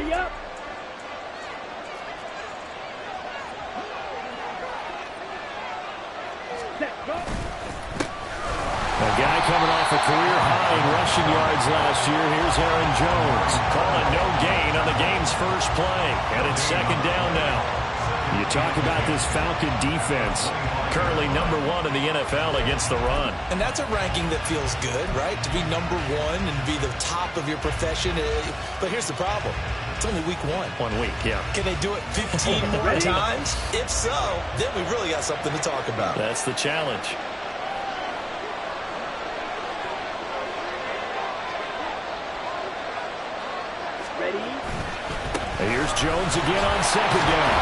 Ready up. Set, go. A guy coming off a career high in rushing yards last year. Here's Aaron Jones. Calling no gain on the game's first play. And it's second down now. You talk about this Falcon defense. Currently #1 in the NFL against the run. And that's a ranking that feels good, right? To be #1 and be the top of your profession. But here's the problem. It's only week 1. 1 week, yeah. Can they do it 15 more times? If so, then we really got something to talk about. That's the challenge. Ready. Here's Jones again on second down.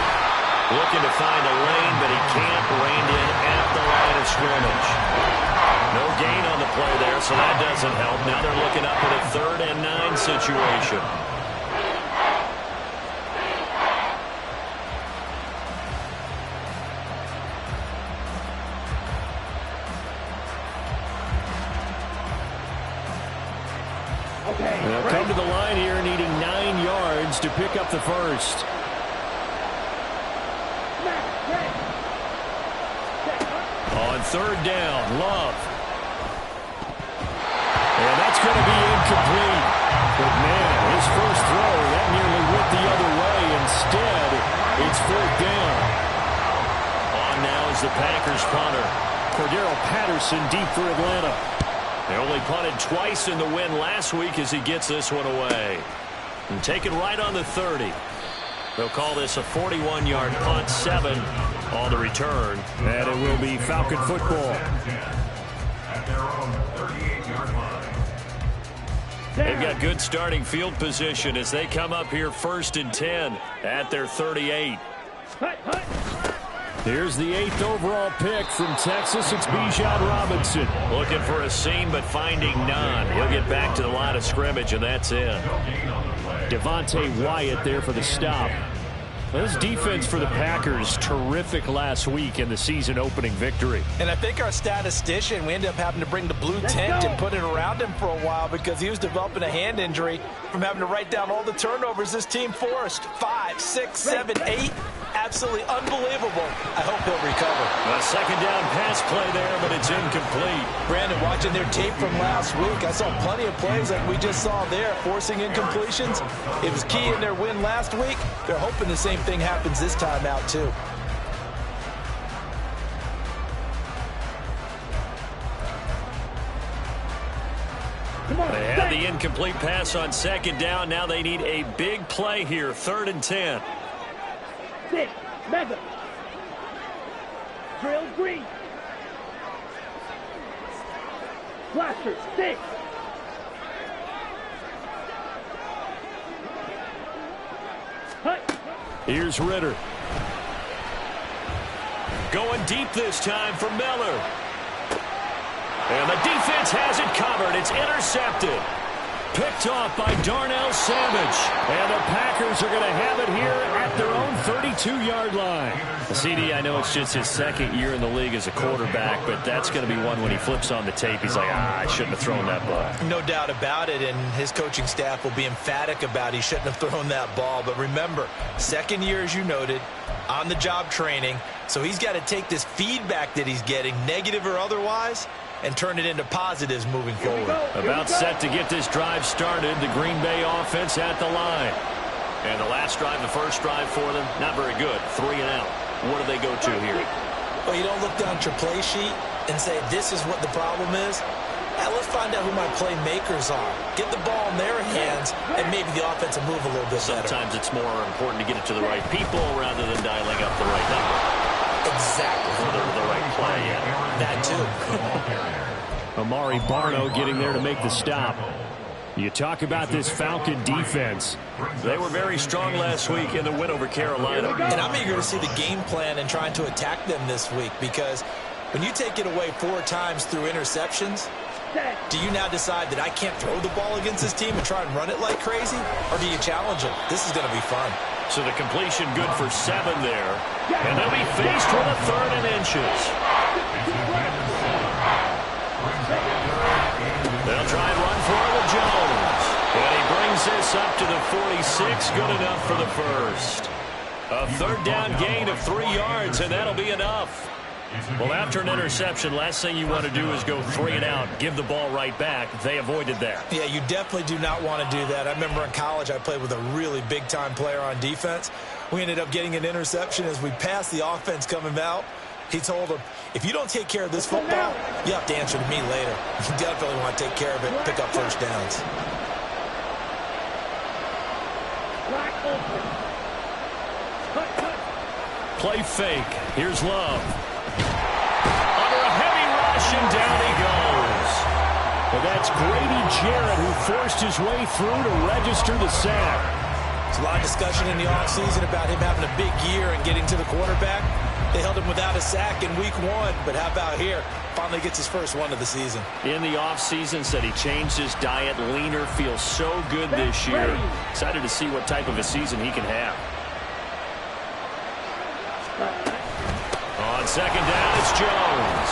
Looking to find a lane, but he can't. Reined in at the line of scrimmage. No gain on the play there, so that doesn't help. Now they're looking up at a 3rd and 9 situation. They'll come to the line here, needing 9 yards to pick up the first. On 3rd down, Love. And that's going to be incomplete. But, man, his first throw, that nearly went the other way. Instead, it's 4th down. On now is the Packers punter. Cordero Patterson deep for Atlanta. They only punted twice in the win last week as he gets this one away. And taken right on the 30. They'll call this a 41-yard punt, 7 on the return. And it will be Falcon football. They've got good starting field position as they come up here 1st and 10 at their 38. Here's the 8th overall pick from Texas. It's Bijan Robinson. Looking for a seam, but finding none. He'll get back to the line of scrimmage, and that's it. Devontae Wyatt there for the stop. This defense for the Packers, terrific last week in the season-opening victory. And I think our statistician, we ended up having to bring the blue tent and put it around him for a while because he was developing a hand injury from having to write down all the turnovers this team forced. 5, 6, 7, 8. Absolutely unbelievable. I hope he'll recover. A second down pass play there, but it's incomplete. Brandon, watching their tape from last week, I saw plenty of plays like we just saw there, forcing incompletions. It was key in their win last week. They're hoping the same thing happens this time out, too. They had the incomplete pass on second down. Now they need a big play here, 3rd and 10. 6, mega. Drill green. Blaster, 6. Hut. Here's Ritter. Going deep this time for Miller. And the defense has it covered. It's intercepted. Picked off by Darnell Savage. And the Packers are going to have it here at their own 32-yard line. CD, I know it's just his 2nd year in the league as a quarterback, but that's going to be one when he flips on the tape. He's like, I shouldn't have thrown that ball. No doubt about it, and his coaching staff will be emphatic about he shouldn't have thrown that ball. But remember, 2nd year, as you noted, on-the-job training. So he's got to take this feedback that he's getting, negative or otherwise, and turn it into positives moving forward. About set to get this drive started. The Green Bay offense at the line. And the last drive, the first drive for them, not very good. 3 and out. What do they go to here? Well, you don't look down at your play sheet and say, this is what the problem is. Now, let's find out who my playmakers are. Get the ball in their hands, and maybe the offense will move a little bit better. Sometimes it's more important to get it to the right people rather than dialing up the right number. Exactly. For the right play, yeah. That too. Amari Barno getting there to make the stop. You talk about this Falcon defense. They were very strong last week in the win over Carolina. And I'm eager to see the game plan and trying to attack them this week, because when you take it away 4 times through interceptions, do you now decide that I can't throw the ball against this team and try and run it like crazy? Or do you challenge them? This is going to be fun. So the completion good for 7 there. And they'll be faced with a 3rd and inches. They'll try and run for it with Jones. And he brings this this up to the 46. Good enough for the first. A third down gain of 3 yards, and that'll be enough. Well, after an interception, last thing you want to do is go 3 and out, give the ball right back. They avoided that. Yeah, you definitely do not want to do that. I remember in college I played with a really big-time player on defense. We ended up getting an interception as we passed the offense coming out. He told him, if you don't take care of this football, you have to answer to me later. You definitely want to take care of it, pick up first downs. Play fake. Here's Love. Under a heavy rush, and down he goes. Well, that's Grady Jarrett who forced his way through to register the sack. There's a lot of discussion in the offseason about him having a big year and getting to the quarterback. They held him without a sack in week 1, but how about here? Finally gets his first one of the season. In the offseason, said he changed his diet, leaner, feels so good this year. Excited to see what type of a season he can have. On second down, it's Jones.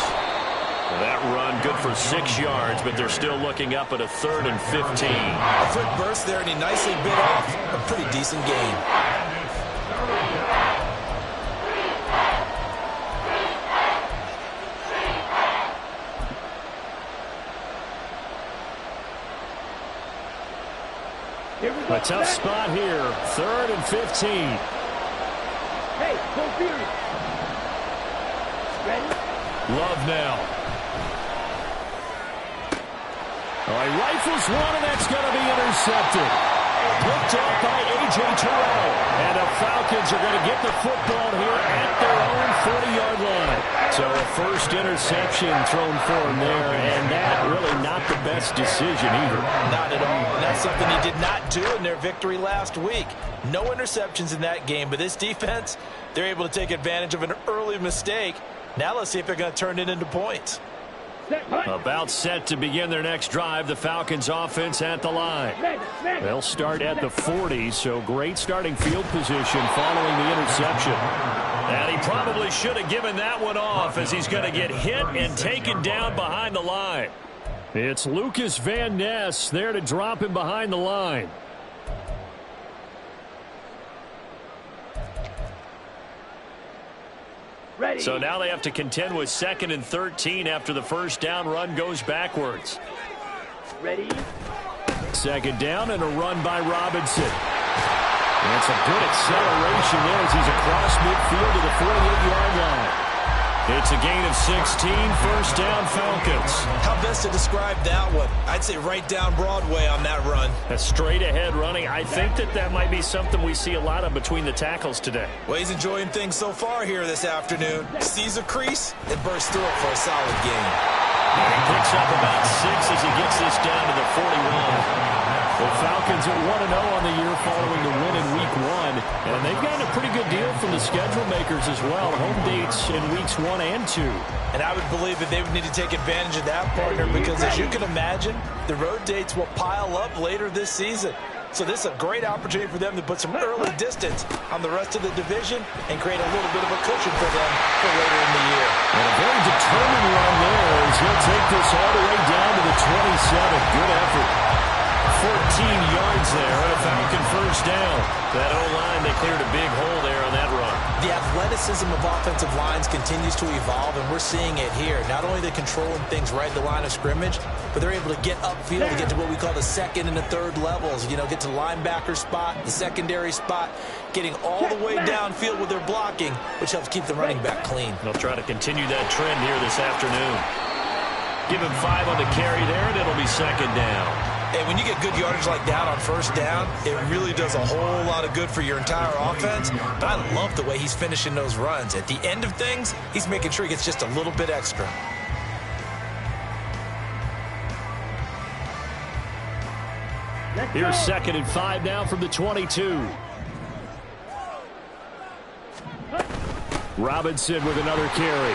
Well, that run good for 6 yards, but they're still looking up at a 3rd and 15. A quick burst there, and he nicely bit off a pretty decent gain. A tough spot here. 3rd and 15. Hey, go Fury. Ready? Love now. Oh, he rifles one, and that's going to be intercepted. Picked up by A.J. Terrell. And the Falcons are going to get the football here at their own 40-yard line. So a first interception thrown for him there, and that really not the best decision either. Not at all. And that's something he did not do in their victory last week. No interceptions in that game, but this defense, they're able to take advantage of an early mistake. Now let's see if they're going to turn it into points. About set to begin their next drive, the Falcons offense at the line. They'll start at the 40, so great starting field position following the interception. And he probably should have given that one off as he's going to get hit and taken down behind the line. It's Lucas Van Ness there to drop him behind the line. Ready. So now they have to contend with 2nd and 13 after the first down run goes backwards. Ready. 2nd down and a run by Robinson. And it's a good acceleration there as he's across midfield to the 48-yard line. It's a gain of 16, first down Falcons. How best to describe that one? I'd say right down Broadway on that run. A straight-ahead running. I think that might be something we see a lot of between the tackles today. Well, he's enjoying things so far here this afternoon. Sees a crease and bursts through it for a solid gain. And he picks up about 6 as he gets this down to the 41. The Falcons are 1-0 on the year following the win in Week 1. And they've gotten a pretty good deal from the schedule makers as well. Home dates in Weeks 1 and 2. And I would believe that they would need to take advantage of that, partner, because as you can imagine, the road dates will pile up later this season. So this is a great opportunity for them to put some early distance on the rest of the division and create a little bit of a cushion for them for later in the year. And a very determined run there as he'll take this all the way down to the 27. Good effort. 14 yards there and a Falcon first down. That O-line, they cleared a big hole there on that run. The athleticism of offensive lines continues to evolve, and we're seeing it here. Not only are they controlling things right at the line of scrimmage, but they're able to get upfield to get to what we call the 2nd and the 3rd levels. You know, get to the linebacker spot, the secondary spot, getting all the way downfield with their blocking, which helps keep the running back clean. They'll try to continue that trend here this afternoon. Give him 5 on the carry there, and it'll be 2nd down. And when you get good yardage like that on first down, it really does a whole lot of good for your entire offense. But I love the way he's finishing those runs. At the end of things, he's making sure he gets just a little bit extra. Here's 2nd and 5 now from the 22. Robinson with another carry.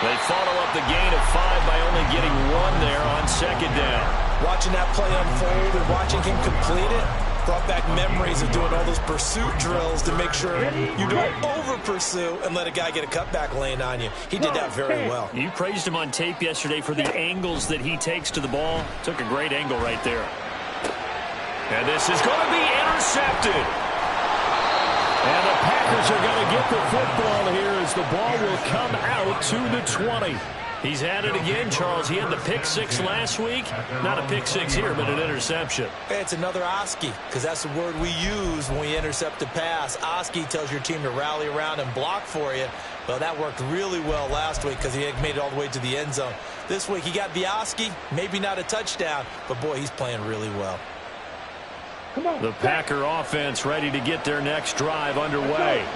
They follow up the gain of 5 by only getting 1 there on 2nd down. Watching that play unfold and watching him complete it brought back memories of doing all those pursuit drills to make sure you don't over-pursue and let a guy get a cutback lane on you. He did that very well. You praised him on tape yesterday for the angles that he takes to the ball. Took a great angle right there. And this is going to be intercepted. And the Packers are going to get the football here as the ball will come out to the 20. He's at it again, Charles. He had the pick six last week. Not a pick six here, but an interception. It's another Oski, because that's the word we use when we intercept a pass. Oski tells your team to rally around and block for you. Well, that worked really well last week because he had made it all the way to the end zone. This week he got the Oski, maybe not a touchdown, but boy, he's playing really well. The Packer offense ready to get their next drive underway.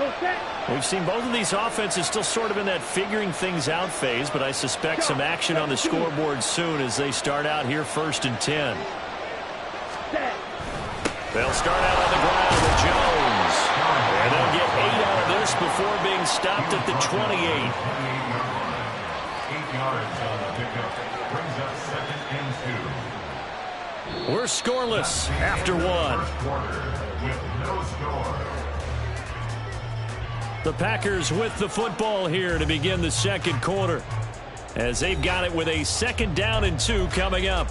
We've seen both of these offenses still sort of in that figuring things out phase, but I suspect some action on the scoreboard soon as they start out here 1st and 10. They'll start out on the ground with Jones. And they'll get 8 out of this before being stopped at the 28. 8 yards on the pickup. Brings up 2nd and 2. We're scoreless after one. The Packers with the football here to begin the second quarter, as they've got it with a 2nd down and 2 coming up.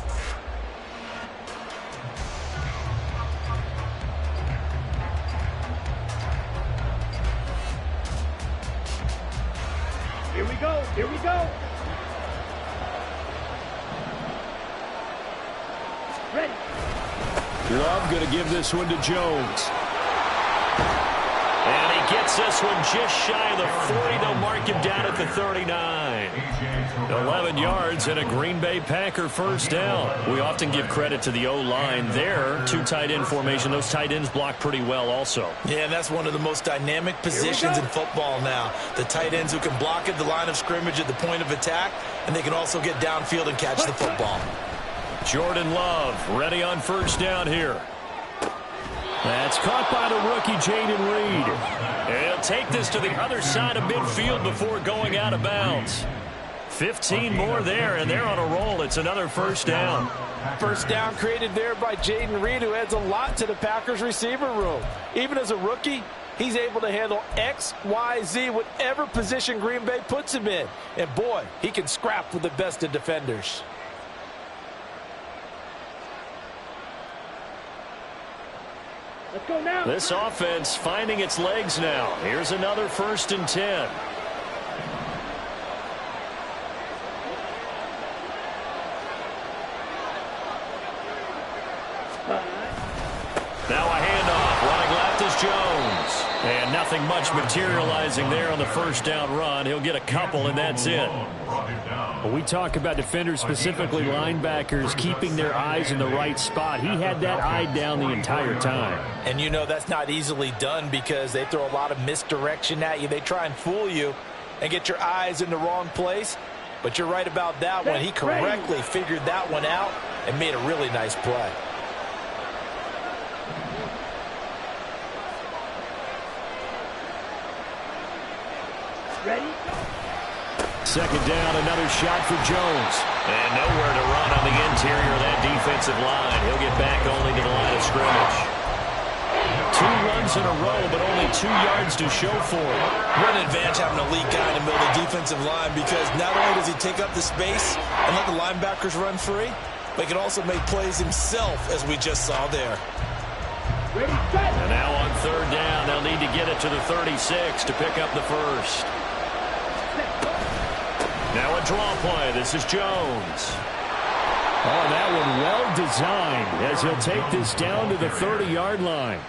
Here we go. Here we go. Ready. Love going to give this one to Jones. And he gets this one just shy of the 40. They'll mark him down at the 39. 11 yards and a Green Bay Packer 1st down. We often give credit to the O-line there. 2 tight end formation. Those tight ends block pretty well also. Yeah, and that's one of the most dynamic positions in football now. The tight ends who can block at the line of scrimmage at the point of attack, and they can also get downfield and catch the football. Jordan Love ready on 1st down here. That's caught by the rookie Jaden Reed. And he'll take this to the other side of midfield before going out of bounds. 15 more there, and they're on a roll. It's another 1st down. 1st down created there by Jaden Reed, who adds a lot to the Packers receiver room. Even as a rookie, he's able to handle X, Y, Z, whatever position Green Bay puts him in. And boy, he can scrap with the best of defenders. Let's go now. This offense finding its legs now. Here's another 1st and 10. Now a handoff. Running left is Jones. And nothing much materializing there on the 1st down run. He'll get a couple, and that's it. We talk about defenders, specifically linebackers, keeping their eyes in the right spot. He had that eye down the entire time. And you know that's not easily done because they throw a lot of misdirection at you. They try and fool you and get your eyes in the wrong place. But you're right about that one. He correctly figured that one out and made a really nice play. Ready. 2nd down, another shot for Jones. And nowhere to run on the interior of that defensive line. He'll get back only to the line of scrimmage. 2 runs in a row, but only 2 yards to show for it. What an advantage having an elite guy in the middle of the defensive line, because not only does he take up the space and let the linebackers run free, but he can also make plays himself, as we just saw there. Ready, set. And now on 3rd down, they'll need to get it to the 36 to pick up the 1st. Now a draw play. This is Jones. Oh, that one well designed as he'll take this down to the 30-yard line.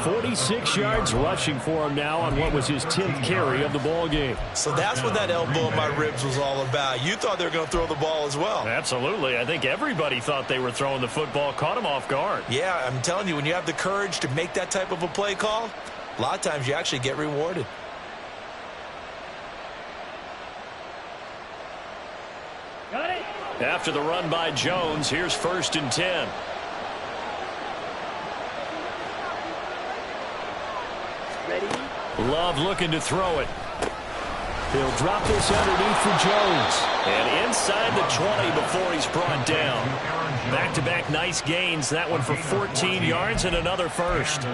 46 yards rushing for him now on what was his 10th carry of the ball game. So that's what that elbow in my ribs was all about. You thought they were going to throw the ball as well. Absolutely. I think everybody thought they were throwing the football, caught him off guard. Yeah, I'm telling you, when you have the courage to make that type of a play call, a lot of times you actually get rewarded. Got it. After the run by Jones, here's 1st and 10. Ready. Love looking to throw it. He'll drop this underneath for Jones. And inside the 20 before he's brought down. Back-to-back nice gains. That one for 14 yards and another 1st.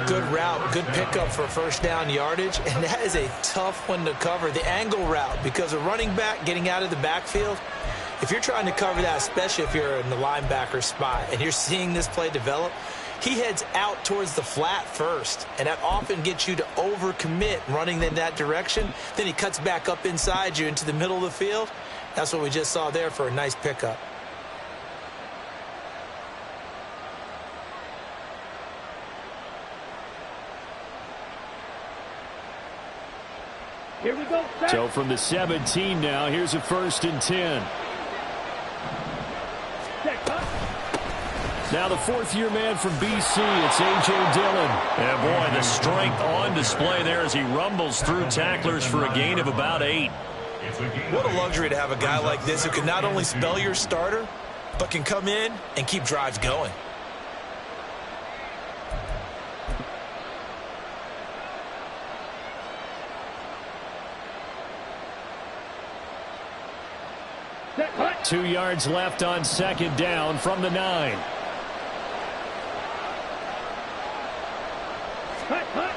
Good route, good pickup for 1st down yardage. And that is a tough one to cover, the angle route, because a running back getting out of the backfield, if you're trying to cover that, especially if you're in the linebacker spot and you're seeing this play develop, he heads out towards the flat first, and that often gets you to overcommit running in that direction. Then he cuts back up inside you into the middle of the field. That's what we just saw there for a nice pickup. Here we go. Set. So from the 17 now, here's a 1st and 10. Set, cut. Now the 4th-year man from BC, it's A.J. Dillon. And boy, the strength on display there as he rumbles through tacklers for a gain of about 8. What a luxury to have a guy like this who can not only spell your starter, but can come in and keep drives going. Set, cut. 2 yards left on 2nd down from the 9. Cut, cut.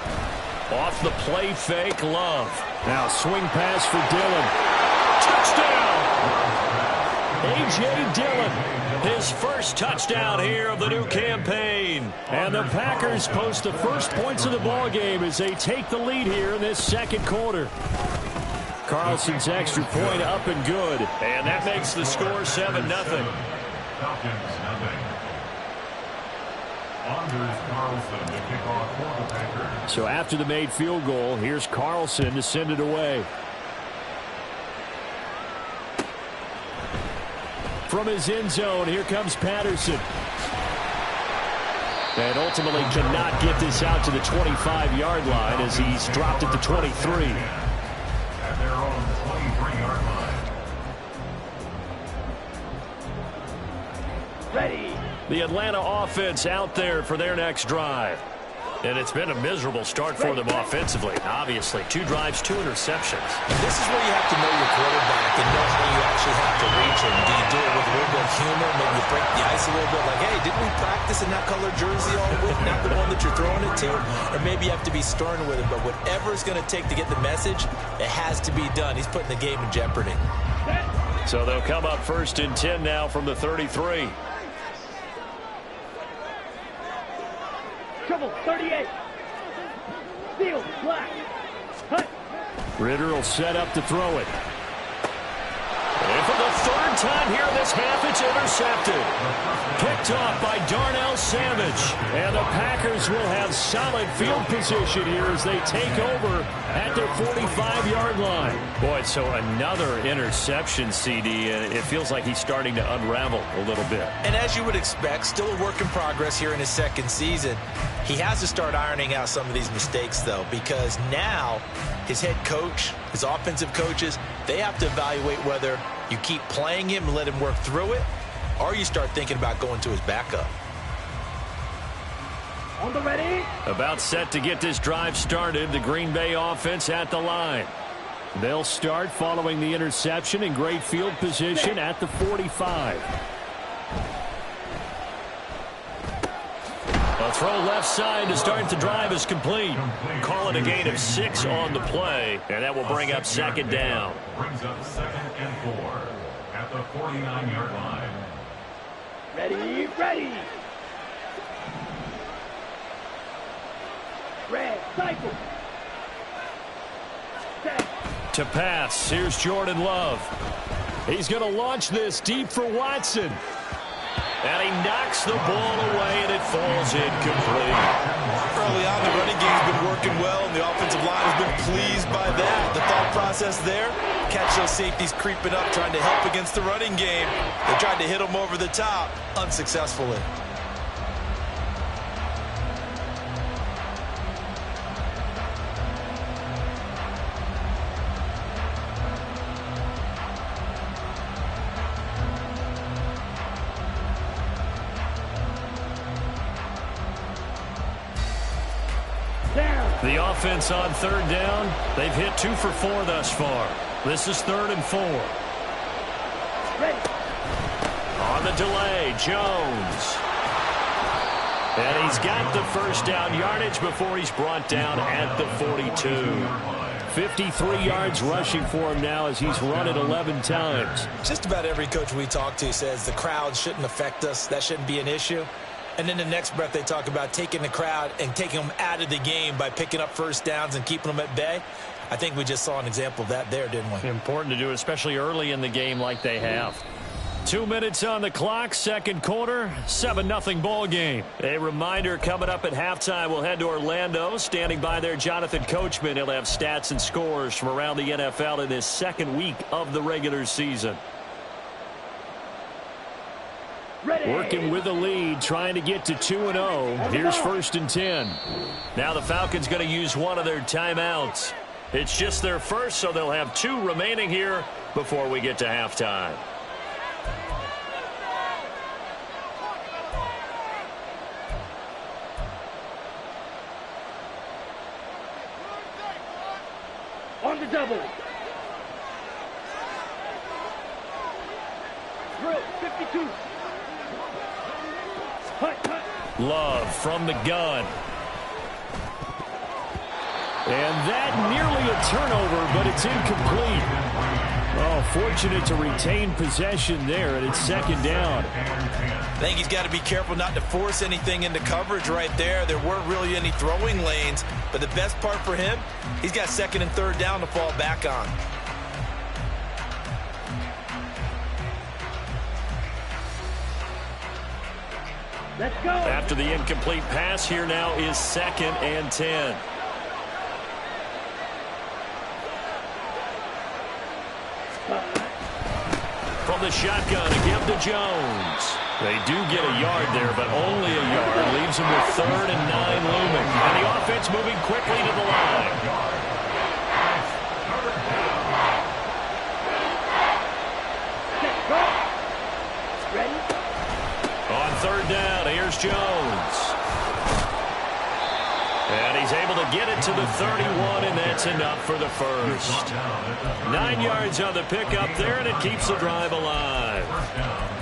Off the play fake, Love. Now swing pass for Dillon. Touchdown! A.J. Dillon, his first touchdown here of the new campaign. And the Packers post the first points of the ballgame as they take the lead here in this 2nd quarter. Carlson's extra point up and good. And that makes the score 7-0. Falcons, nothing. Anders Carlson to kick off for the Packers. So after the made field goal, here's Carlson to send it away. From his end zone, here comes Patterson. And ultimately cannot get this out to the 25-yard line as he's dropped at the 23. At their own 23-yard line. Ready. The Atlanta offense out there for their next drive. And it's been a miserable start for them offensively. Obviously, 2 drives, 2 interceptions. This is where you have to know your quarterback and know how you actually have to reach him. Do you do it with a little bit of humor? Maybe you break the ice a little bit like, hey, didn't we practice in that color jersey all week? Not the one that you're throwing it to? Or maybe you have to be stern with him. But whatever it's going to take to get the message, it has to be done. He's putting the game in jeopardy. So they'll come up 1st and 10 now from the 33. Trouble, 38. Field, black. Cut. Ritter will set up to throw it. And for the 3rd time here in this half, it's intercepted. Picked off by Darnell Savage. And the Packers will have solid field position here as they take over at their 45-yard line. Boy, so another interception, CD, and it feels like he's starting to unravel a little bit. And as you would expect, still a work in progress here in his 2nd season. He has to start ironing out some of these mistakes, though, because now his head coach, his offensive coaches, they have to evaluate whether you keep playing him and let him work through it, or you start thinking about going to his backup. On the ready. About set to get this drive started, the Green Bay offense at the line. They'll start following the interception in great field position at the 45. A throw left side to start the drive is complete. Call it a gain of 6 on the play, and that will bring up 2nd down. Brings up 2nd and 4 at the 49-yard line. Ready, ready. Red, cycle. Set. To pass, here's Jordan Love. He's going to launch this deep for Watson. And he knocks the ball away, and it falls incomplete. Early on, the running game's been working well, and the offensive line has been pleased by that. The thought process there, catch those safeties creeping up, trying to help against the running game. They tried to hit them over the top, unsuccessfully. The offense on 3rd down, they've hit 2 for 4 thus far. This is 3rd and 4. Ready. On the delay, Jones. And he's got the first down yardage before he's brought down at the 42. 53 yards rushing for him now as he's run it 11 times. Just about every coach we talk to says the crowd shouldn't affect us. That shouldn't be an issue. And then the next breath they talk about taking the crowd and taking them out of the game by picking up first downs and keeping them at bay. I think we just saw an example of that there, didn't we? Important to do it, especially early in the game like they have. 2 minutes on the clock, second quarter, 7-0 ball game. A reminder coming up at halftime, we'll head to Orlando. Standing by there, Jonathan Coachman. He'll have stats and scores from around the NFL in this second week of the regular season. Ready. Working with the lead, trying to get to 2-0. Here's 1st and 10. Now the Falcons going to use one of their timeouts. It's just their first, so they'll have 2 remaining here before we get to halftime. On the double. Drill 52. Hut. Love from the gun. And that nearly a turnover, but it's incomplete. Oh, fortunate to retain possession there, and it's second down. I think he's got to be careful not to force anything into coverage right there. There weren't really any throwing lanes, but the best part for him, he's got 2nd and 3rd down to fall back on. Let's go. After the incomplete pass, here now is 2nd and 10. From the shotgun, a give to Jones. They do get a yard there, but only a yard. Leaves them with 3rd and 9 looming. And the offense moving quickly to the line. Ready. On 3rd down, here's Jones. And he's able to get it to the 31, and that's enough for the first. 9 yards on the pickup there, and it keeps the drive alive.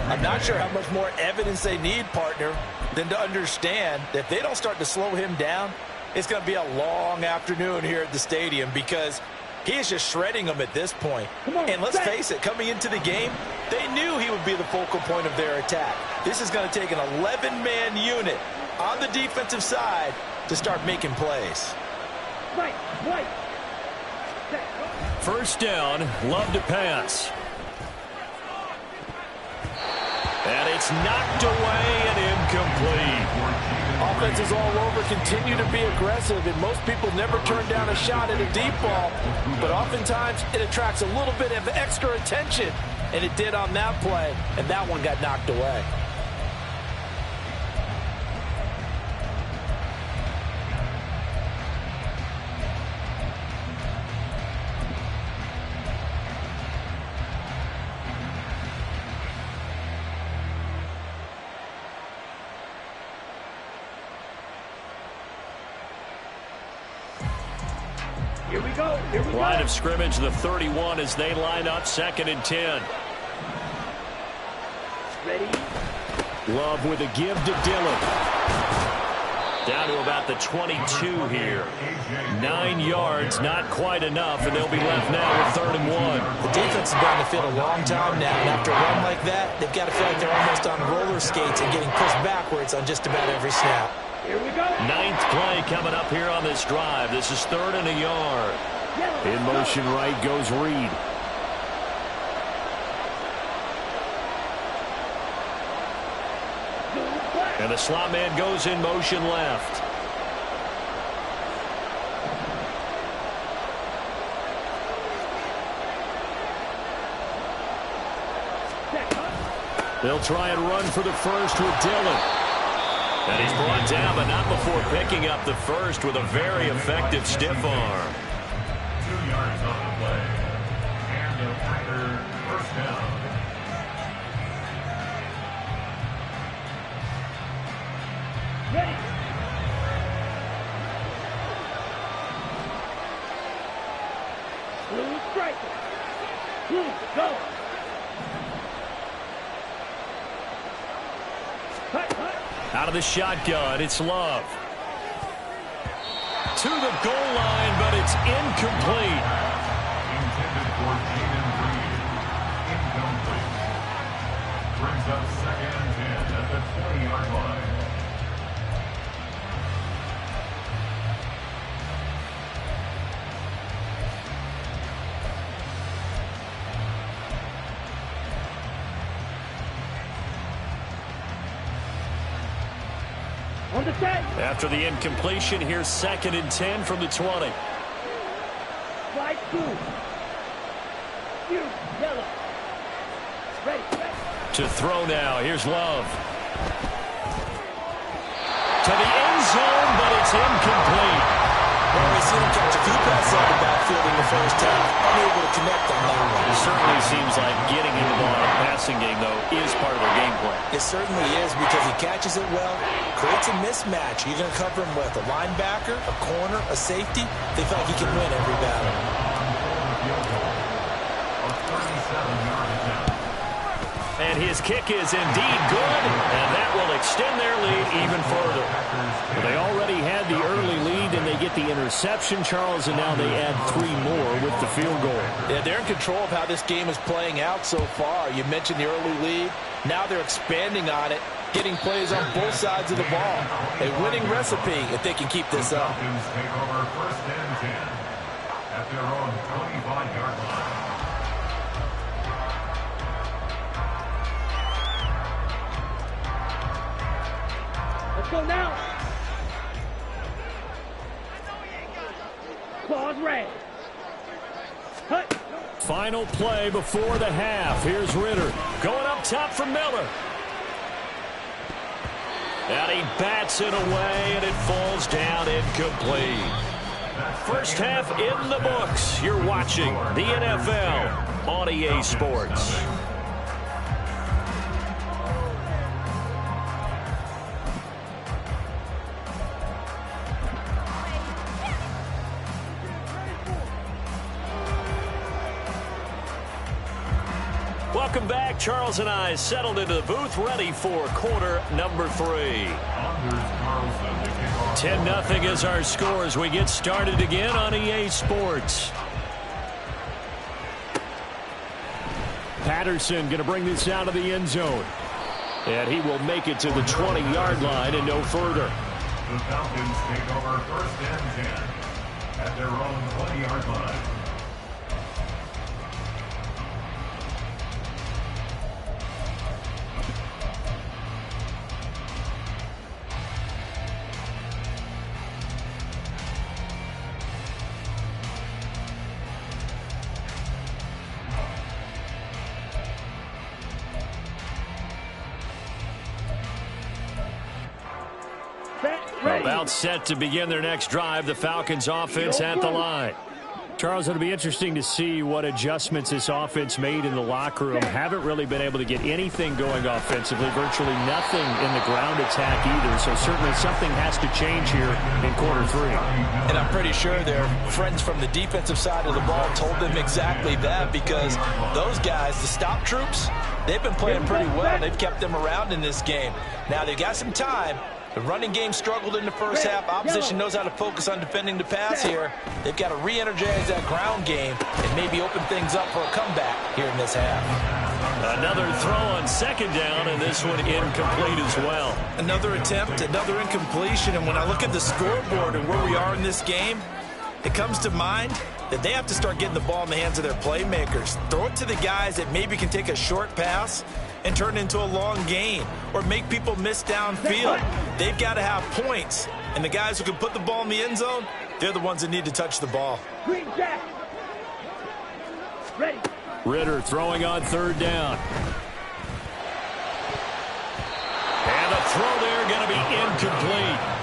I'm not sure how much more evidence they need, partner, than to understand that if they don't start to slow him down, it's going to be a long afternoon here at the stadium because he is just shredding them at this point. And let's face it, coming into the game, they knew he would be the focal point of their attack. This is going to take an 11-man unit on the defensive side to start making plays. Right. 1st down, Love to pass. And it's knocked away and incomplete. Offense is all over, continue to be aggressive, and most people never turn down a shot at a deep ball, but oftentimes it attracts a little bit of extra attention, and it did on that play, and that one got knocked away. Here we go. Line of scrimmage, the 31 as they line up, 2nd and 10. Ready. Love with a give to Dillon. Down to about the 22 here. 9 yards, not quite enough, and they'll be left now with 3rd and 1. The defense has been on the field a long time now, and after a run like that, they've got to feel like they're almost on roller skates and getting pushed backwards on just about every snap. Here we go. 9th play coming up here on this drive. This is 3rd and a yard. In motion right goes Reed. And the slot man goes in motion left. They'll try and run for the first with Dillon. And he's brought down, but not before picking up the first with a very effective stiff arm. 2 yards on the play. And the Packers 1st down. Ready. Blue striker. Blue, go. Out of the shotgun, it's Love. To the goal line, but it's incomplete. Intended for Jaden Reed. Incomplete. Brings up 2nd and 10 at the 20-yard line. On the 10. After the incompletion, here's 2nd and 10 from the 20. Slide 2. You, yellow. Ready. To throw now. Here's Love. To the end zone, but it's incomplete. Well, we've seen him catch a few passes out of the backfield in the first half. Unable to connect on that one. It certainly seems like getting in the ball in a passing game, though, is part of their game plan. It certainly is because he catches it well, creates a mismatch. You're going to cover him with a linebacker, a corner, a safety. They feel like he can win every battle. And his kick is indeed good, and that will extend their lead even further. Well, they already had the early lead, and they get the interception, Charles, and now they add 3 more with the field goal. Yeah, they're in control of how this game is playing out so far. You mentioned the early lead. Now they're expanding on it, getting plays on both sides of the ball. A winning recipe if they can keep this up. Falcons take over 1st and 10 at their own 25-yard line. Let's go now. Claws red. Hut. Final play before the half. Here's Ritter going up top for Miller. And he bats it away, and it falls down incomplete. First half in the books. You're watching the NFL on EA Sports. Welcome back. Charles and I settled into the booth, ready for quarter number 3. 10-0 is our score as we get started again on EA Sports. Patterson going to bring this out of the end zone. And he will make it to the 20-yard line and no further. The Falcons take over 1st and 10 at their own 20-yard line. About set to begin their next drive. The Falcons offense at the line. Charles, it'll be interesting to see what adjustments this offense made in the locker room. Haven't really been able to get anything going offensively. Virtually nothing in the ground attack either. So certainly something has to change here in quarter 3. And I'm pretty sure their friends from the defensive side of the ball told them exactly that, because those guys, the stop troops, they've been playing pretty well. They've kept them around in this game. Now they've got some time. The running game struggled in the first half. Opposition knows how to focus on defending the pass here. They've got to re-energize that ground game and maybe open things up for a comeback here in this half. Another throw on 2nd down, and this one incomplete as well. Another attempt, another incompletion, and when I look at the scoreboard and where we are in this game, it comes to mind that they have to start getting the ball in the hands of their playmakers. Throw it to the guys that maybe can take a short pass and turn it into a long gain or make people miss downfield. They've got to have points, and the guys who can put the ball in the end zone, they're the ones that need to touch the ball. Green jack. Ready. Ritter throwing on 3rd down. And the throw there going to be incomplete.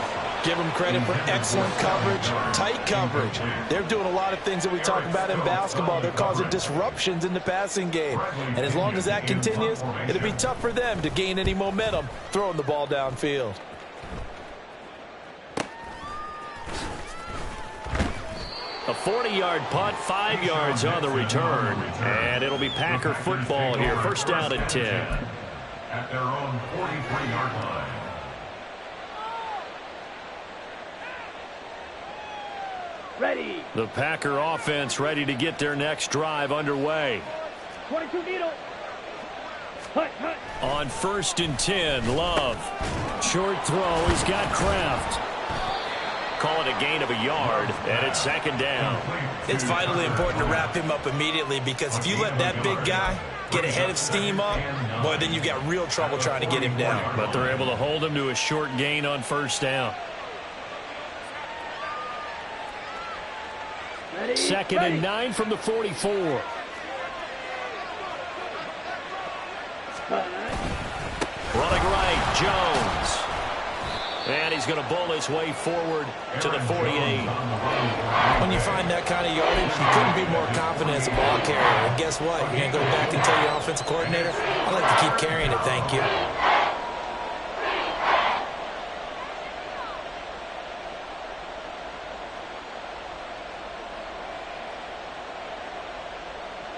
Give them credit for excellent coverage, tight coverage. They're doing a lot of things that we talk about in basketball. They're causing disruptions in the passing game. And as long as that continues, it'll be tough for them to gain any momentum throwing the ball downfield. A 40-yard punt, 5 yards on the return. And it'll be Packer football here. 1st down and 10. At their own 43-yard line. Ready. The Packer offense ready to get their next drive underway. 22 needle. Hut. On 1st and 10, Love. Short throw. He's got Kraft. Call it a gain of a yard, and it's 2nd down. It's vitally important to wrap him up immediately, because if you let that big guy get a head of steam up, boy, then you've got real trouble trying to get him down. But they're able to hold him to a short gain on first down. Ready, 2nd and 9 from the 44. Running right, Jones. And he's going to bowl his way forward to the 48. When you find that kind of yardage, you couldn't be more confident as a ball carrier. And guess what? You're going to go back and tell your offensive coordinator, I like to keep carrying it, thank you.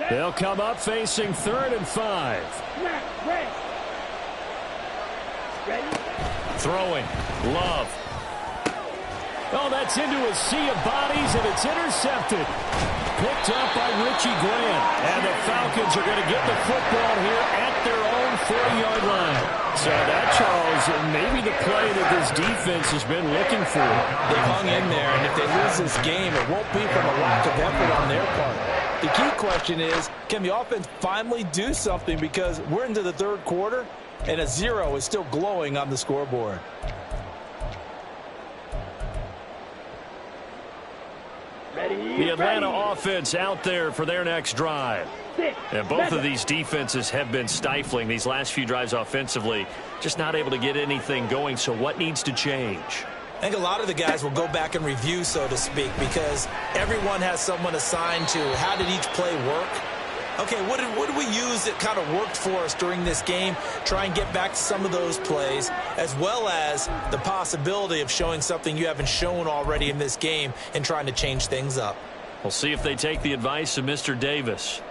They'll come up facing 3rd and 5. Ready? Throwing. Love. Oh, that's into a sea of bodies, and it's intercepted. Picked up by Richie Grant. And the Falcons are going to get the football here at their own 40-yard line. So that, Charles, maybe the play that this defense has been looking for. They hung in there, and if they lose this game, it won't be from a lack of effort on their part. The key question is, can the offense finally do something, because we're into the 3rd quarter, and a 0 is still glowing on the scoreboard. The Atlanta offense out there for their next drive. And both of these defenses have been stifling these last few drives offensively. Just not able to get anything going, so what needs to change? I think a lot of the guys will go back and review, so to speak, because everyone has someone assigned to how did each play work. Okay, what did we use that kind of worked for us during this game? Try and get back to some of those plays, as well as the possibility of showing something you haven't shown already in this game and trying to change things up. We'll see if they take the advice of Mr. Davis.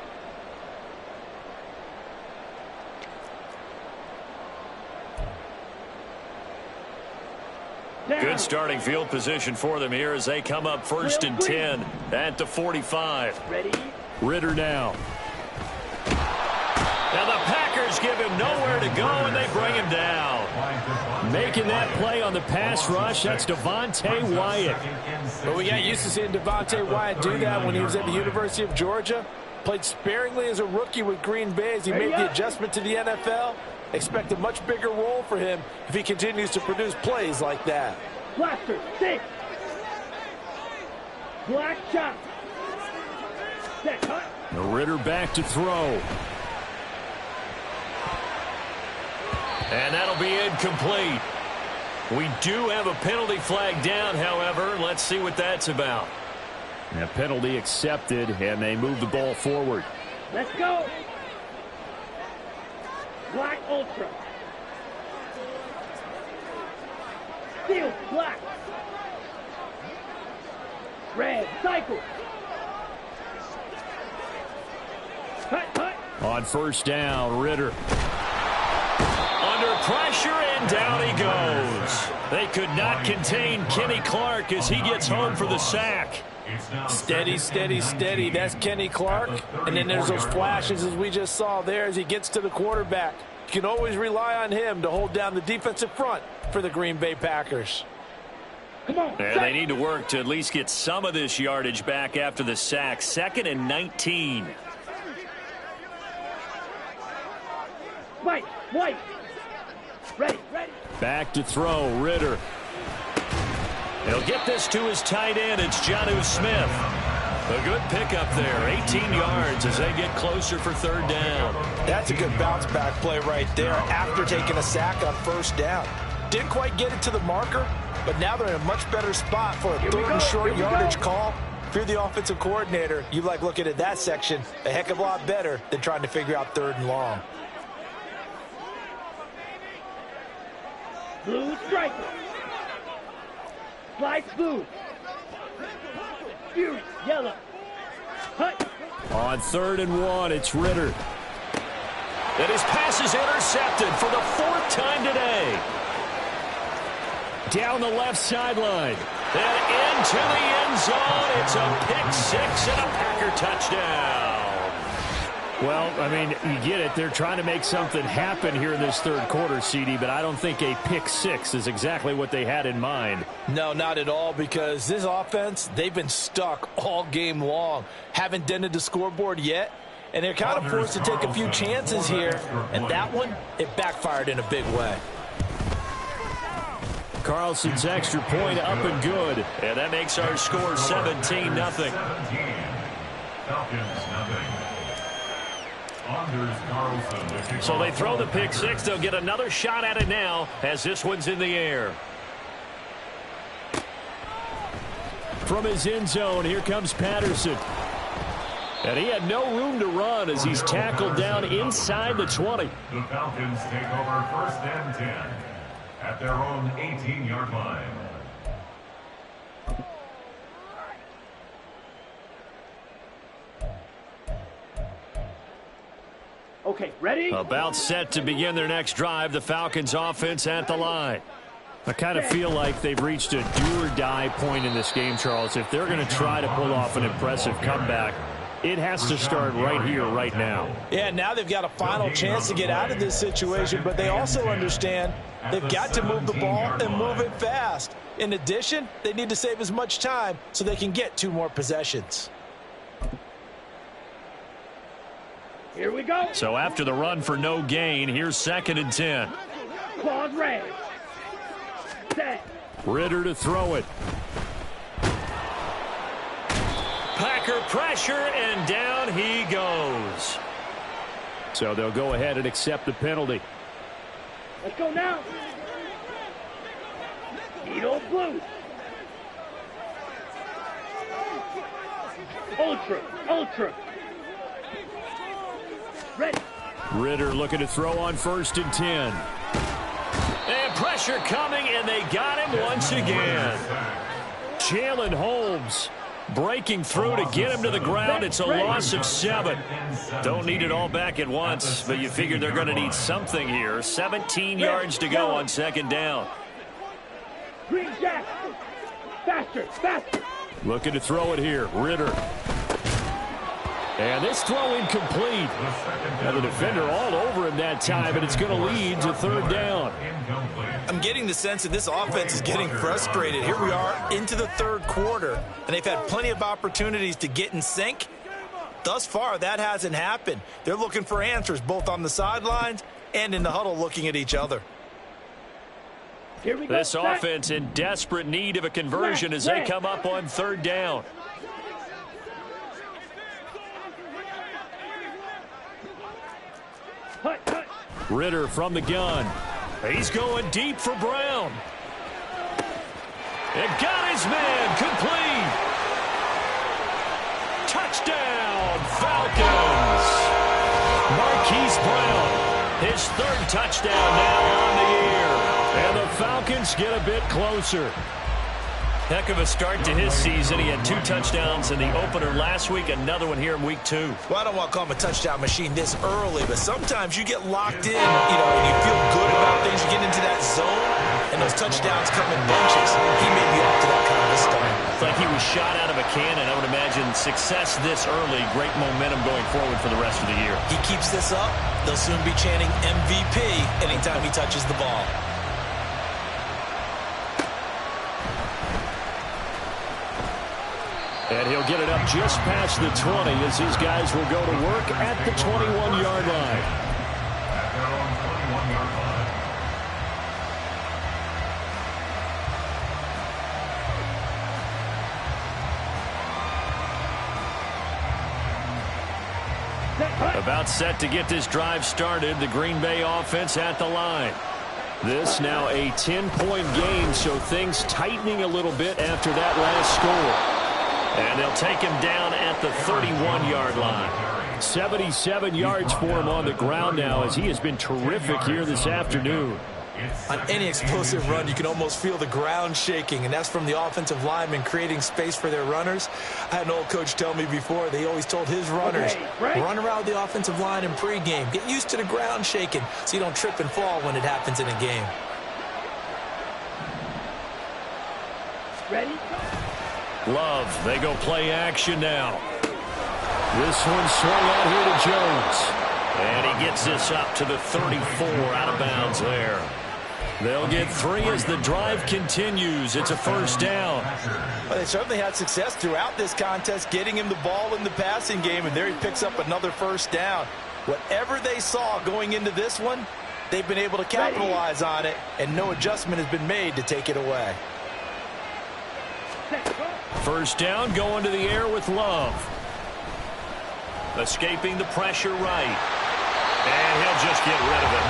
Good starting field position for them here as they come up 1st and 10 at the 45. Ready? Ritter now. Now the Packers give him nowhere to go, and they bring him down. Making that play on the pass rush, that's Devontae Wyatt. But we got used to seeing Devontae Wyatt do that when he was at the University of Georgia. Played sparingly as a rookie with Green Bay as he made the adjustment to the NFL. Expect a much bigger role for him if he continues to produce plays like that. Blaster, 6. Black shot. Set, cut. Ritter back to throw. And that'll be incomplete. We do have a penalty flag down, however. Let's see what that's about. And a penalty accepted, and they move the ball forward. Let's go. Black ultra. Steel black. Red cycle. Cut. On 1st down, Ritter. Under pressure, and down he goes. They could not contain Kenny Clark as he gets home for the sack. Steady, steady, steady. That's Kenny Clark. And then there's those flashes as we just saw there as he gets to the quarterback. You can always rely on him to hold down the defensive front for the Green Bay Packers. Come on. And they need to work to at least get some of this yardage back after the sack. 2nd and 19. White. Ready. Back to throw, Ritter. He'll get this to his tight end. It's Jonnu Smith. A good pickup there. 18 yards as they get closer for 3rd down. That's a good bounce-back play right there after taking a sack on 1st down. Didn't quite get it to the marker, but now they're in a much better spot for a 3rd and short yardage call. If you're the offensive coordinator, you like looking at that section a heck of a lot better than trying to figure out 3rd and long. Blue striker. Slice blue. Fury, yellow. Hut. On 3rd and 1, it's Ritter. And his pass is intercepted for the 4th time today. Down the left sideline. And into the end zone. It's a pick 6 and a Packer touchdown. Well, I mean, you get it. They're trying to make something happen here in this 3rd quarter, CD, but I don't think a pick 6 is exactly what they had in mind. No, not at all, because this offense, they've been stuck all game long. Haven't dented the scoreboard yet, and they're kind of forced to take a few chances here, and that one, it backfired in a big way. Carlson's extra point up and good. And that makes our score 17-0. So they throw the pick six. They'll get another shot at it now as this one's in the air. From his end zone, here comes Patterson. And he had no room to run as he's tackled down inside the 20. The Falcons take over 1st and 10 at their own 18-yard line. Okay, ready? About set to begin their next drive. The Falcons offense at the line. I kind of feel like they've reached a do-or-die point in this game, Charles. If they're going to try to pull off an impressive comeback, it has to start right here, right now. Yeah, now they've got a final chance to get out of this situation, but they also understand they've got to move the ball and move it fast. In addition, they need to save as much time so they can get 2 more possessions. Here we go. So after the run for no gain, here's 2nd and 10. Claws red. Set. Ritter to throw it. Packer pressure, and down he goes. So they'll go ahead and accept the penalty. Let's go now. Needle blue. Ultra. Ultra. Ready. Ritter looking to throw on 1st and 10. And pressure coming, and they got him once again. Jalen Holmes breaking through to get him to the ground. It's a loss of 7. Don't need it all back at once, but you figure they're going to need something here. 17 yards to go on 2nd down. Green Jack. Faster, faster. Looking to throw it here. Ritter. And this throw incomplete. Now the defender all over him that time, and it's going to lead to 3rd down. I'm getting the sense that this offense is getting frustrated. Here we are into the 3rd quarter, and they've had plenty of opportunities to get in sync. Thus far, that hasn't happened. They're looking for answers both on the sidelines and in the huddle looking at each other. Here we go. This offense in desperate need of a conversion as they come up on 3rd down. Ritter from the gun. He's going deep for Brown. It got his man complete. Touchdown, Falcons. Marquise Brown, his 3rd touchdown now on the year. And the Falcons get a bit closer. Heck of a start to his season. He had 2 touchdowns in the opener last week, another one here in week 2. Well, I don't want to call him a touchdown machine this early, but sometimes you get locked in, and you feel good about things. You get into that zone, and those touchdowns come in bunches. He may be off to that kind of a start. It's like he was shot out of a cannon. I would imagine success this early, great momentum going forward for the rest of the year. He keeps this up, they'll soon be chanting MVP anytime he touches the ball. And he'll get it up just past the 20 as his guys will go to work at the 21-yard line. At their own 21-yard line. About set to get this drive started. The Green Bay offense at the line. This now a 10-point game, so things tightening a little bit after that last score. And they'll take him down at the 31-yard line. 77 yards for him on the ground now as he has been terrific here this afternoon. On any explosive run, you can almost feel the ground shaking, and that's from the offensive linemen creating space for their runners. I had an old coach tell me before, they always told his runners, run around the offensive line in pregame. Get used to the ground shaking so you don't trip and fall when it happens in a game. Ready? Love, they go play action now. This one swung out here to Jones. And he gets this up to the 34 out of bounds there. They'll get 3 as the drive continues. It's a first down. Well, they certainly had success throughout this contest, getting him the ball in the passing game, and there he picks up another first down. Whatever they saw going into this one, they've been able to capitalize on it, and no adjustment has been made to take it away. First down, going to the air with Love. Escaping the pressure right. And he'll just get rid of it.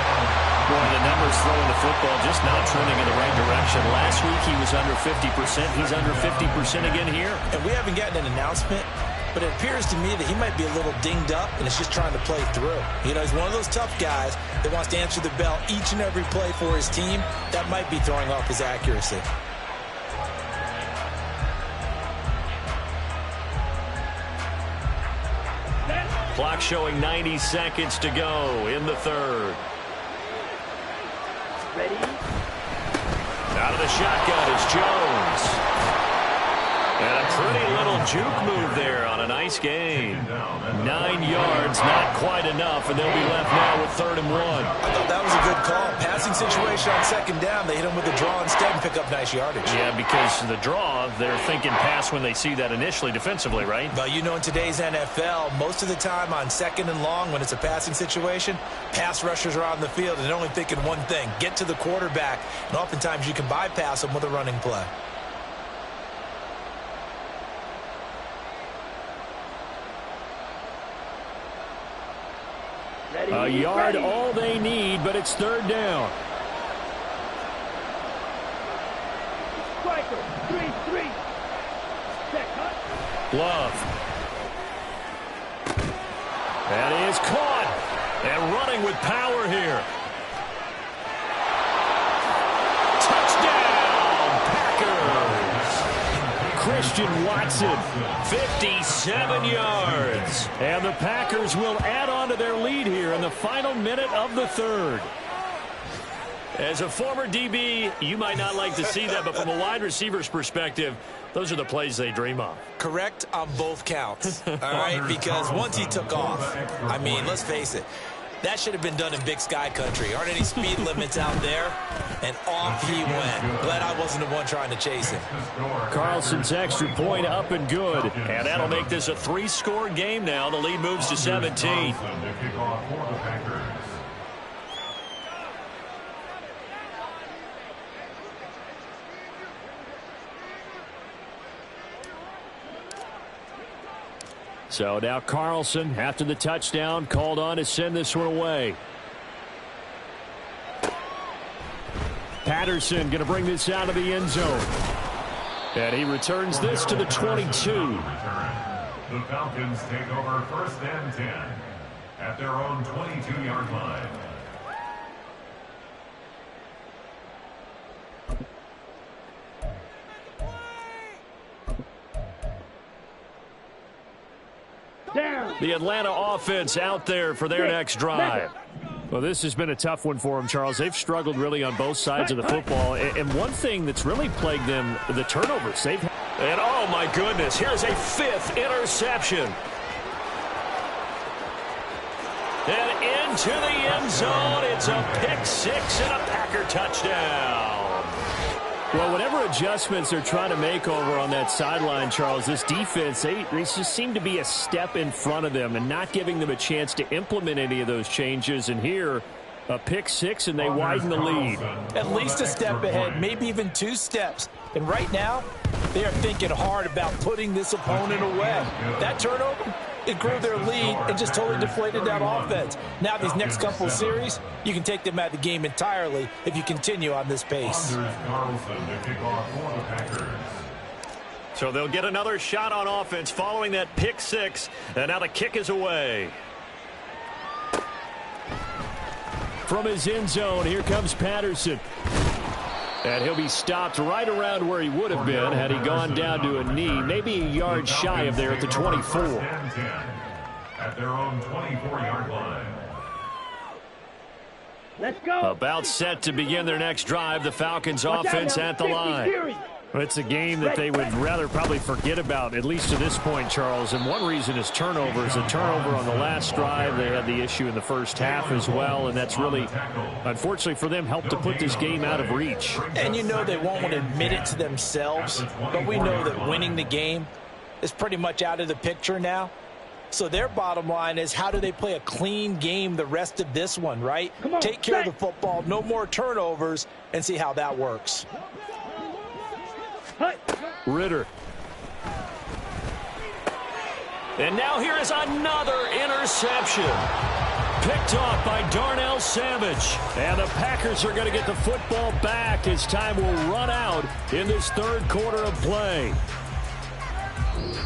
Boy, the numbers throwing the football just not trending in the right direction. Last week he was under 50%. He's under 50% again here. And we haven't gotten an announcement, but it appears to me that he might be a little dinged up and is just trying to play through. You know, he's one of those tough guys that wants to answer the bell each and every play for his team. That might be throwing off his accuracy. Clock showing 90 seconds to go in the third. Ready? Out of the shotgun is Jones. And a pretty little juke move there on a nice gain. 9 yards, not quite enough, and they'll be left now with 3rd and 1. I thought that was a good call. Passing situation on 2nd down. They hit him with the draw instead and pick up nice yardage. Yeah, because the draw, they're thinking pass when they see that initially defensively, right? Well, you know, in today's NFL, most of the time on 2nd and long, when it's a passing situation, pass rushers are on the field and they're only thinking one thing, get to the quarterback. And oftentimes you can bypass them with a running play. A yard, all they need, but it's 3rd down. Striker, 3-3. Set cut. Love. That is caught. And running with power here. Touchdown, Packers. Christian Watson, 57 yards. And the Packers will add on to their lead here in the final minute of the third. As a former DB, you might not like to see that, but from a wide receiver's perspective, those are the plays they dream of. Correct on both counts, all right? Because once he took off, I mean, let's face it, that should have been done in Big Sky country. Aren't any speed limits out there? And off he went. Glad I wasn't the one trying to chase him. Carlson's extra point up and good. And that'll make this a 3-score game now. The lead moves to 17. So now Carlson, after the touchdown, called on to send this one away. Patterson going to bring this out of the end zone. And he returns this to the 22. The Falcons take over 1st and 10 at their own 22-yard line. Down. The Atlanta offense out there for their next drive. Well, this has been a tough one for them, Charles. They've struggled really on both sides of the football. And one thing that's really plagued them, the turnovers. And oh, my goodness, here's a 5th interception. And into the end zone, it's a pick 6 and a Packer touchdown. Well, whatever adjustments they're trying to make over on that sideline, Charles, this defense, they just seem to be a step in front of them and not giving them a chance to implement any of those changes. And here, a pick 6, and they widen the lead. At least a step ahead, maybe even 2 steps. And right now, they are thinking hard about putting this opponent away. That turnover, it grew their lead and just totally deflated that offense. Now these next couple of series, you can take them out of the game entirely if you continue on this pace. So they'll get another shot on offense following that pick 6, and now the kick is away. From his end zone, here comes Patterson. And he'll be stopped right around where he would have been had he gone down to a knee, maybe a yard shy of there at the 24. At their own 24-yard line. Let's go. About set to begin their next drive. The Falcons offense at the line. It's a game that they would rather probably forget about, at least to this point, Charles. And one reason is turnovers. A turnover on the last drive. They had the issue in the first half as well, and that's really, unfortunately for them, helped to put this game out of reach. And you know they won't want to admit it to themselves, but we know that winning the game is pretty much out of the picture now. So their bottom line is, how do they play a clean game the rest of this one, right? Take care of the football, no more turnovers, and see how that works. Ritter. And now here is another interception. Picked off by Darnell Savage. And the Packers are going to get the football back as time will run out in this third quarter of play.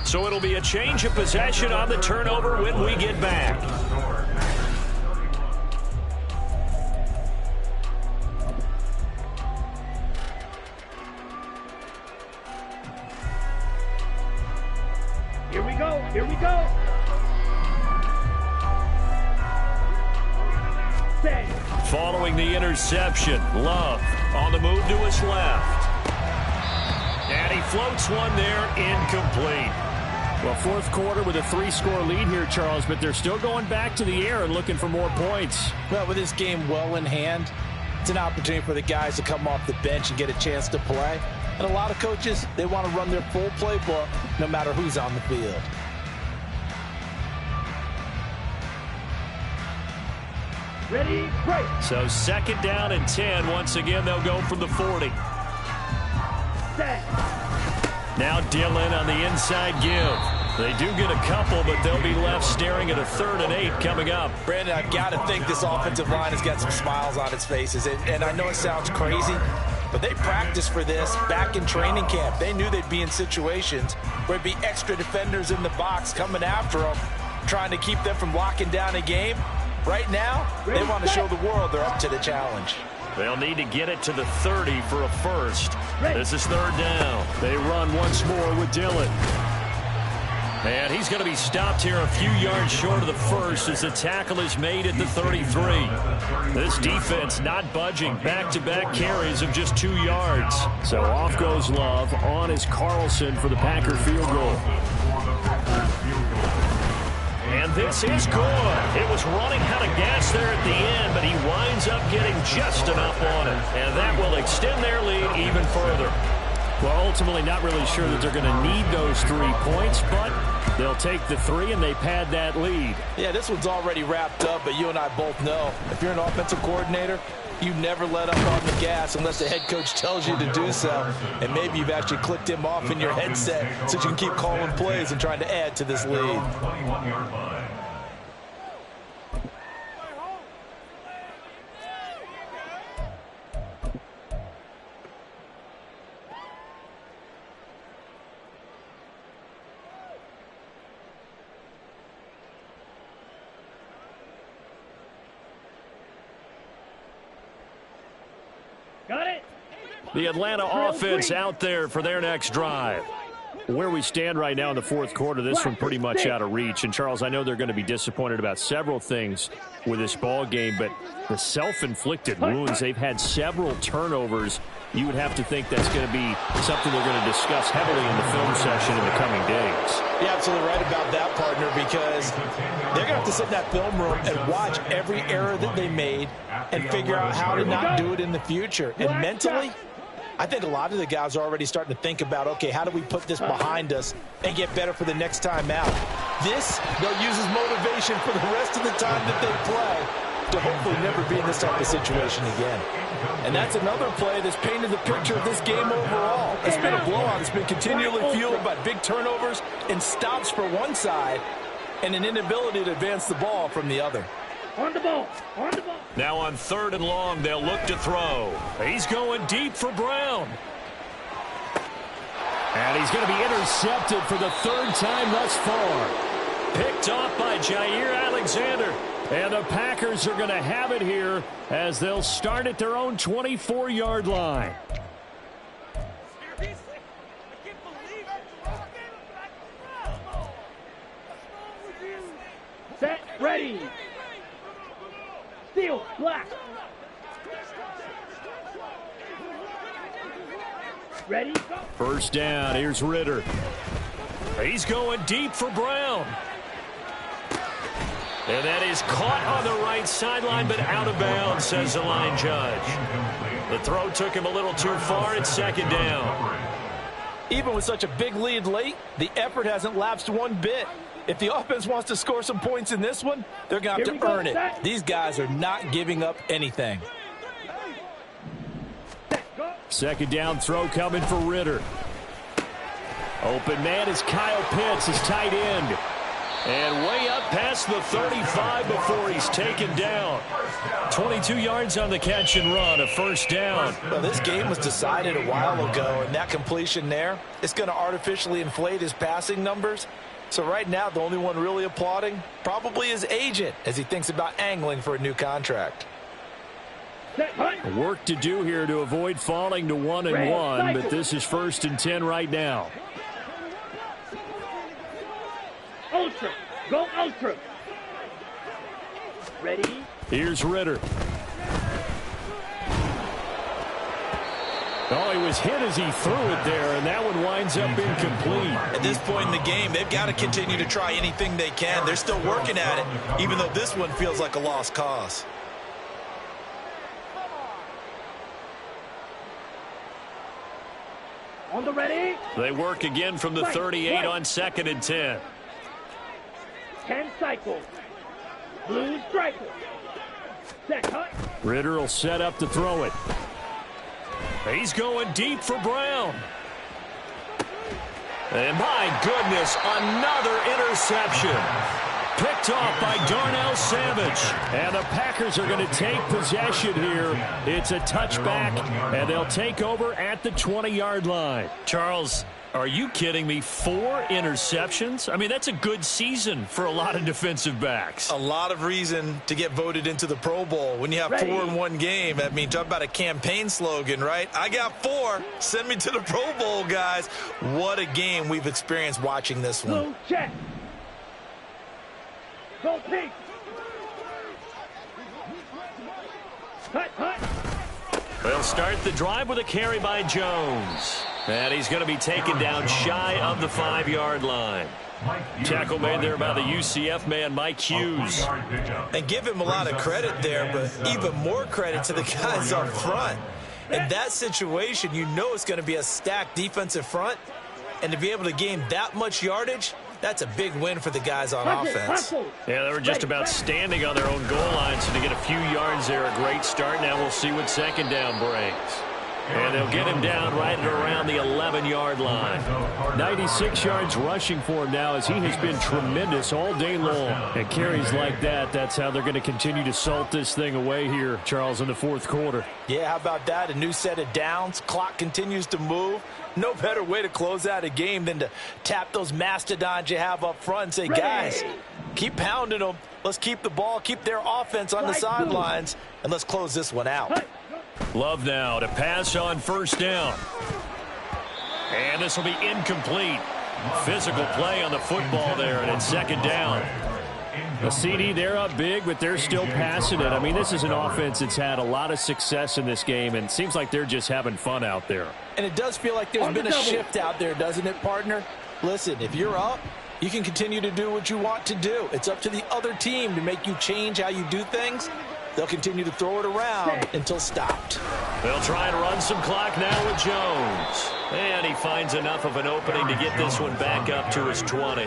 So it'll be a change of possession on the turnover when we get back. Here we go. Here we go. Set. Following the interception, Love on the move to his left. And he floats one there, incomplete. Well, fourth quarter with a 3-score lead here, Charles, but they're still going back to the air and looking for more points. Well, with this game well in hand, it's an opportunity for the guys to come off the bench and get a chance to play. And a lot of coaches, they want to run their full playbook no matter who's on the field. Ready, break. So second down and 10. Once again, they'll go from the 40. Set. Now Dillon on the inside give. They do get a couple, but they'll be left staring at a 3rd and 8 coming up. Brandon, I've got to think this offensive line has got some smiles on its faces. And I know it sounds crazy, but they practiced for this back in training camp. They knew they'd be in situations where there'd be extra defenders in the box coming after them, trying to keep them from locking down a game. Right now, they want to show the world they're up to the challenge. They'll need to get it to the 30 for a first. This is 3rd down. They run once more with Dillon. And he's going to be stopped here a few yards short of the first as the tackle is made at the 33. This defense not budging. Back-to-back carries of just 2 yards. So off goes Love. On is Carlson for the Packer field goal. And this is good. It was running out of gas there at the end, but he winds up getting just enough on it. And that will extend their lead even further. Well, ultimately not really sure that they're going to need those 3 points, but they'll take the 3 and they pad that lead. Yeah, this one's already wrapped up, but you and I both know if you're an offensive coordinator, you never let up on the gas unless the head coach tells you to do so. And maybe you've actually clicked him off in your headset so you can keep calling plays and trying to add to this lead. 21-yard line. Got it. The Atlanta offense out there for their next drive. Where we stand right now in the fourth quarter, this one pretty much out of reach. And, Charles, I know they're going to be disappointed about several things with this ball game, but the self-inflicted wounds, they've had several turnovers. You would have to think that's going to be something they're going to discuss heavily in the film session in the coming days. You're absolutely right about that, partner, because they're going to have to sit in that film room and watch every error that they made and figure out how to not do it in the future. And mentally, I think a lot of the guys are already starting to think about, okay, how do we put this behind us and get better for the next time out? This, they'll use as motivation for the rest of the time that they play to hopefully never be in this type of situation again. And that's another play that's painted the picture of this game overall. It's been a blowout. It's been continually fueled by big turnovers and stops for one side and an inability to advance the ball from the other. On the ball. On the ball. Now on 3rd and long, they'll look to throw. He's going deep for Brown. And he's going to be intercepted for the 3rd time thus far. Picked off by Jair Alexander. And the Packers are going to have it here as they'll start at their own 24-yard line. Set. Ready. Steel. Black. Ready, go. First down, here's Ritter. He's going deep for Brown. And that is caught on the right sideline, but out of bounds, says the line judge. The throw took him a little too far. It's second down. Even with such a big lead late, the effort hasn't lapsed one bit. If the offense wants to score some points in this one, they're going to have to earn it. These guys are not giving up anything. Second down throw coming for Ritter. Open man is Kyle Pitts, his tight end. And way up past the 35 before he's taken down. 22 yards on the catch and run, a first down. Well, this game was decided a while ago, and that completion there is going to artificially inflate his passing numbers. So right now, the only one really applauding probably his agent as he thinks about angling for a new contract. Work to do here to avoid falling to 1-1, but this is 1st and 10 right now. Ultra. Go ultra. Ready? Here's Ritter. Oh, he was hit as he threw it there, and that one winds up incomplete. At this point in the game, they've got to continue to try anything they can. They're still working at it, even though this one feels like a lost cause. On the ready. They work again from the 38 on 2nd and 10. 10 cycles. Blue striker. Set cut. Ritter will set up to throw it. He's going deep for Brown. And my goodness, another interception. Picked off by Darnell Savage. And the Packers are going to take possession here. It's a touchback, and they'll take over at the 20-yard line. Charles, are you kidding me? 4 interceptions? I mean, that's a good season for a lot of defensive backs. A lot of reason to get voted into the Pro Bowl. When you have 4 in one game, I mean, talk about a campaign slogan, right? I got 4. Send me to the Pro Bowl, guys. What a game we've experienced watching this one. Blue check. Go pink. Cut, cut. They'll start the drive with a carry by Jones. And he's going to be taken down shy of the 5-yard line. Tackle made there by the UCF man, Mike Hughes. And give him a lot of credit there, but even more credit to the guys up front. In that situation, you know it's going to be a stacked defensive front. And to be able to gain that much yardage, that's a big win for the guys on offense. Yeah, they were just about standing on their own goal line, so to get a few yards there, a great start. Now we'll see what second down brings. And they'll get him down right at around the 11-yard line. 96 yards rushing for him now as he has been tremendous all day long. And carries like that, that's how they're going to continue to salt this thing away here, Charles, in the 4th quarter. Yeah, how about that? A new set of downs. Clock continues to move. No better way to close out a game than to tap those mastodons you have up front and say, guys, keep pounding them. Let's keep the ball, keep their offense on the sidelines, and let's close this one out. Love now to pass on 1st down. And this will be incomplete. Physical play on the football there, and it's 2nd down. The CD, they're up big, but they're still passing it. I mean, this is an offense that's had a lot of success in this game, and it seems like they're just having fun out there. And it does feel like there's been a shift out there, doesn't it, partner? Listen, if you're up, you can continue to do what you want to do. It's up to the other team to make you change how you do things. They'll continue to throw it around until stopped. They'll try and run some clock now with Jones. And he finds enough of an opening to get this one back up to his 20.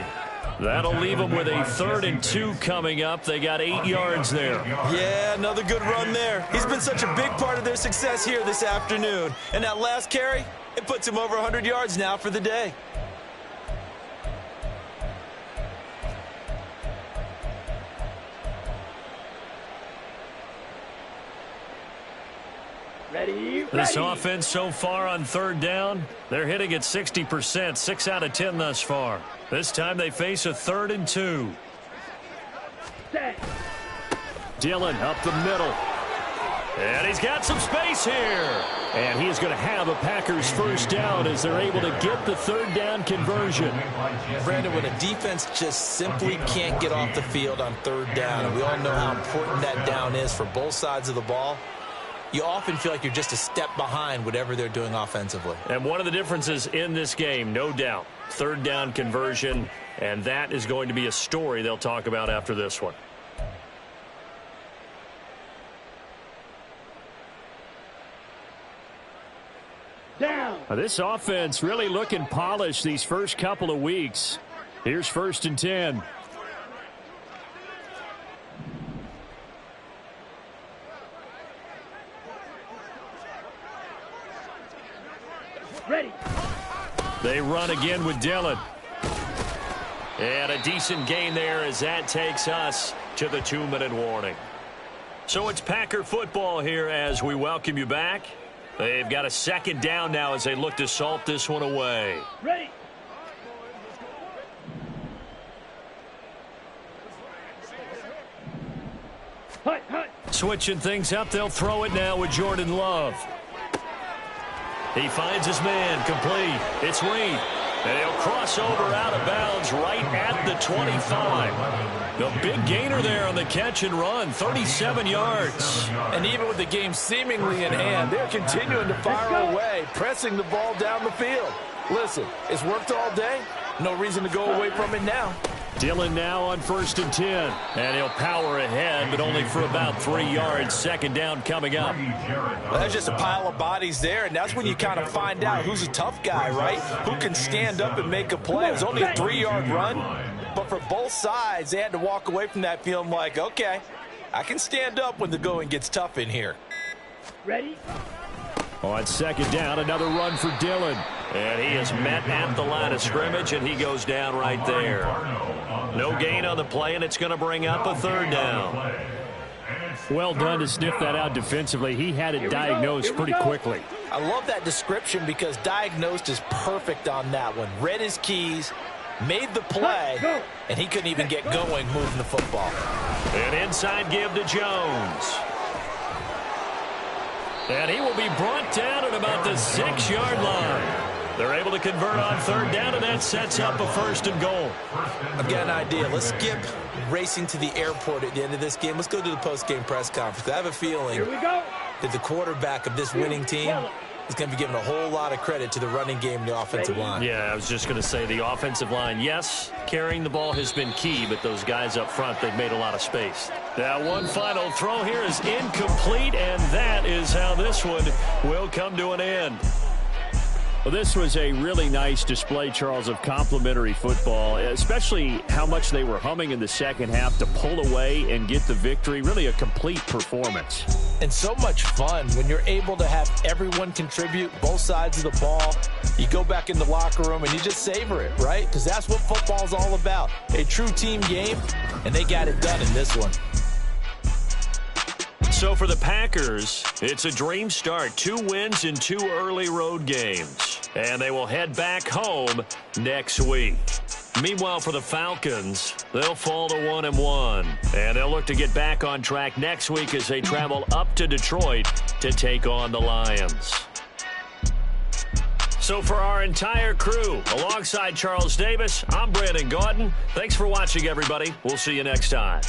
That'll leave them with a 3rd and 2 coming up. They got 8 yards there. Yeah, another good run there. He's been such a big part of their success here this afternoon. And that last carry, it puts him over 100 yards now for the day. Ready. This offense so far on 3rd down, they're hitting at 60%, 6 out of 10 thus far. This time they face a 3rd and 2. Set. Dillon up the middle. And he's got some space here. And he is going to have a Packers 1st down as they're able to get the 3rd down conversion. Brandon, when a defense just simply can't get off the field on 3rd down, and we all know how important that down is for both sides of the ball, you often feel like you're just a step behind whatever they're doing offensively. And one of the differences in this game, no doubt, third down conversion, and that is going to be a story they'll talk about after this one. Down. This offense really looking polished these first couple of weeks. Here's 1st and 10. Ready. They run again with Dillon. And a decent gain there as that takes us to the 2-minute warning. So it's Packer football here as we welcome you back. They've got a 2nd down now as they look to salt this one away. Ready. Hut, hut. Switching things up, they'll throw it now with Jordan Love. He finds his man, complete. It's Reed. And he'll cross over out of bounds right at the 25. The big gainer there on the catch and run, 37 yards. And even with the game seemingly in hand, they're continuing to fire away, pressing the ball down the field. Listen, it's worked all day. No reason to go away from it now. Dillon now on 1st and 10. And he'll power ahead, but only for about 3 yards. 2nd down coming up. Well, there's just a pile of bodies there, and that's when you kind of find out who's a tough guy, right? Who can stand up and make a play. It was only a 3-yard run, but for both sides, they had to walk away from that feeling like, okay, I can stand up when the going gets tough in here. Ready. On 2nd down, another run for Dillon. And he is met at the line of scrimmage, and he goes down right there. No gain on the play, and it's going to bring up a 3rd down. Well done to sniff that out defensively. He had it diagnosed pretty quickly. I love that description because diagnosed is perfect on that one. Read his keys, made the play, and he couldn't even get going moving the football. An inside give to Jones. And he will be brought down at about the 6-yard line. They're able to convert on 3rd down, and that sets up a 1st and goal. I've got an idea. Let's skip racing to the airport at the end of this game. Let's go to the post-game press conference. I have a feeling Here we go. that the quarterback of this winning team is going to be given a whole lot of credit to the running game and the offensive line. Yeah, I was just going to say the offensive line, yes, carrying the ball has been key, but those guys up front, they've made a lot of space. Now one final throw here is incomplete, and that is how this one will come to an end. Well, this was a really nice display, Charles, of complimentary football, especially how much they were humming in the second half to pull away and get the victory. Really a complete performance. And so much fun when you're able to have everyone contribute, both sides of the ball. You go back in the locker room and you just savor it, right? Because that's what football's all about. A true team game, and they got it done in this one. So for the Packers, it's a dream start. 2 wins in 2 early road games. And they will head back home next week. Meanwhile, for the Falcons, they'll fall to 1-1. And they'll look to get back on track next week as they travel up to Detroit to take on the Lions. So for our entire crew, alongside Charles Davis, I'm Brandon Gaudin. Thanks for watching, everybody. We'll see you next time.